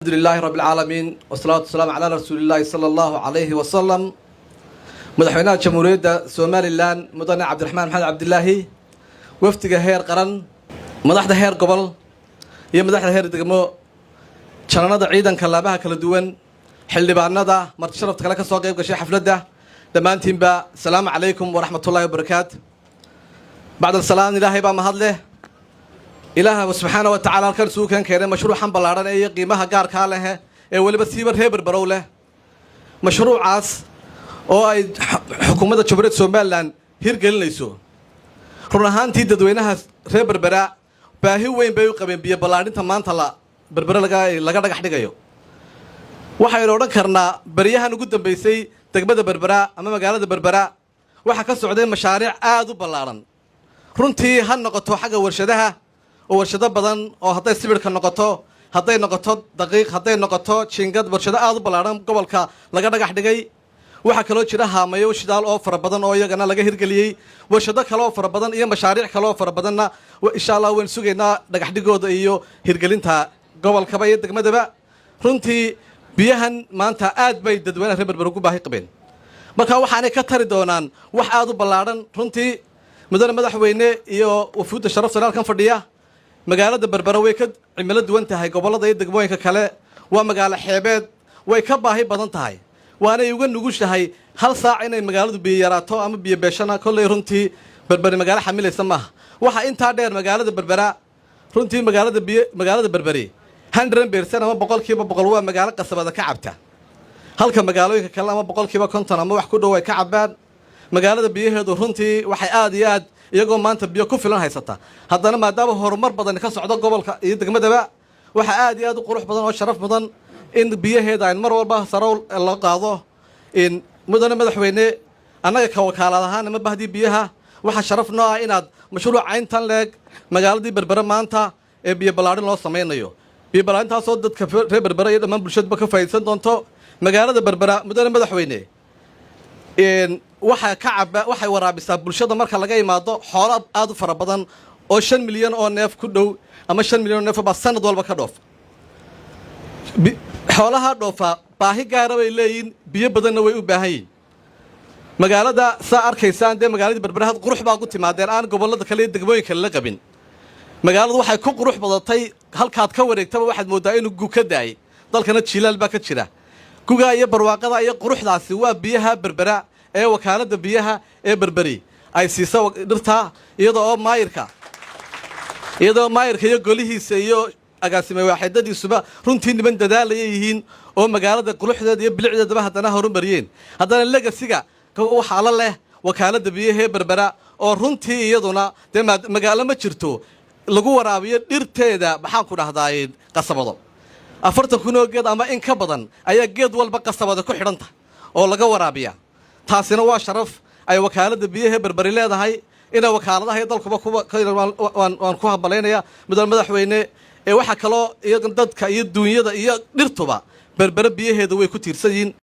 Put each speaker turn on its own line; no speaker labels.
الحمد لله رب العالمين والصلاة والسلام على رسول الله صلى الله عليه وسلم. مدحوينها جمهورية سوماليلاند مدن عبد الرحمن محمد عبد الله وفدك هير قرن مدحده هير قبل هي مدحده هير دقمو شنانada ciidanka laabaha kala duwan xildhibaanada marti sharafta kala ka soo qayb gashay xafladda dhammaantiinba salaamu calaykum wa rahmatullahi wa barakaatuh. bacda salaam ilaahay baa mahad leh ilaaha subhanahu wa ta'ala halkan suu kan keenay mashruucan ballaaran ee qiimaha gaarka leh ee waliba siiba reebar barow leh mashruucaas oo ay xukuumadda Jamhuuriyadda Soomaaliland hirgelinayso run ahaantii dadweynaha reebar bara baahi weyn bay u qabeen biyo ballaarinta maanta la berbera laga dhagax dhigayo waxaynu odhan karnaa bariyahan ugu dambeysay degmada berbera ama magaalada berbera waxa ka socday mashaariic aad u ballaaran runtii ha noqoto xagga warshadaha oo warshado badan oo hadday sibirka noqoto hadday noqoto daqiiq hadday noqoto jingad warshado aad u ballaaran gobolka laga dhagax dhigay waxa kale oo jira haamayo shidaal oo fara badan oo iyagana laga hirgeliyay warshado kale oo fara badan iyo mashaariic kale oo fara badanna insha Allah waan sugaynaa dhagax dhigooda iyo hirgelinta gobolkaba iyo degmadaba runtii biyahan maanta aad bay dadweynaha reer berbera ugu baahi qabeen marka waxaanay ka tari doonaan wax aad u ballaaran runtii mudane madaxweyne iyo wafuudda sharafta halkan fadhiya magaalada berbera way ka cimilo duwan tahay gobolada iyo degmooyinka kale waa magaalo xeebeed way ka baahi badan tahay waanay uga nugushahay hal saac inay magaaladu biyo yaraato ama biyo beeshana kolley runtii berberi magaalo xamilaysa maaha waxa intaa dheer magaalada berbera runtii magaalada berberi 100% ama boqolkiiba boqol waa magaalo qasabada ka cabta halka magaalooyinka kale ama boqolkiiba 50 ama wax ku dhow ay ka cabaan magaalada biyaheedu runtii waxay aad iyo aad iyagoo maanta biyo ku filan haysata haddana maadaama horumar badan ka socdo gobolka iyo degmadaba waxa aad iyo aad u qurux badan oo sharaf mudan in biyaheeda ay mar walba sarow la qaado in mudane madaxweyne annaga ka wakaalad ahaan ama bahdii biyaha waxa sharaf noo ah inaad mashruuc intan leeg magaaladii berbera maanta ee biyo ballaarin loo sameeyo biyo ballaarintaasoo dadka reer berbera iyo dhammaan bulshadaba ka faa'iideysan doonto magaalada berbera mudane madaxweyne waxay waraabisaa bulshada marka laga imaado xoolo aad u fara badan oo 5 milyan oo neef ku dhow ama 5 milyan oo neef baa sanad walba ka dhoof xoolaha dhoofa baahi gaar ah way leeyihiin biyo badanna way u baahan yihiin magaalada saa arkaysaan magaalada berbera had qurux baa ku timaadeen aan gobolada kale iyo degmooyinka la qabin magaaladu waxay ku qurux badatay halkaad ka wareegtaba waxaad moodaa inuu gu ka daay dalkana jiilaal baa ka jira guga iyo barwaaqada iyo quruxdaasi waa biyaha berbera ee wakaalada biyaha ee berberi ay siisa dhirta iyadoo maayirka iyo golihiisa iyo agaasimay waaxidadiisuba runtii niman dadaalaya yihiin oo magaalada quruxdeeda iyo bilicdeedaba haddana horumariyeen haddana legasiga waxaa la leh wakaalada biyaha ee berbera oo runtii iyaduna magaalo ma jirto lagu waraabiyo dhirteeda maxaan ku dhahdaayeen qasabado 40 kun oo geed ama in ka badan ayaa geed walba qasabada ku xidhanta oo laga waraabiya taasina waa sharaf ay wakaalada biyaha berberi leedahay ina wakaaladaha dalkuba waan ku hambaleynayaa madaxweyne ee waxa kale oo dadka iyo duunyada iyo dhirtuba berbera biyaheedu way ku tiirsan yihiin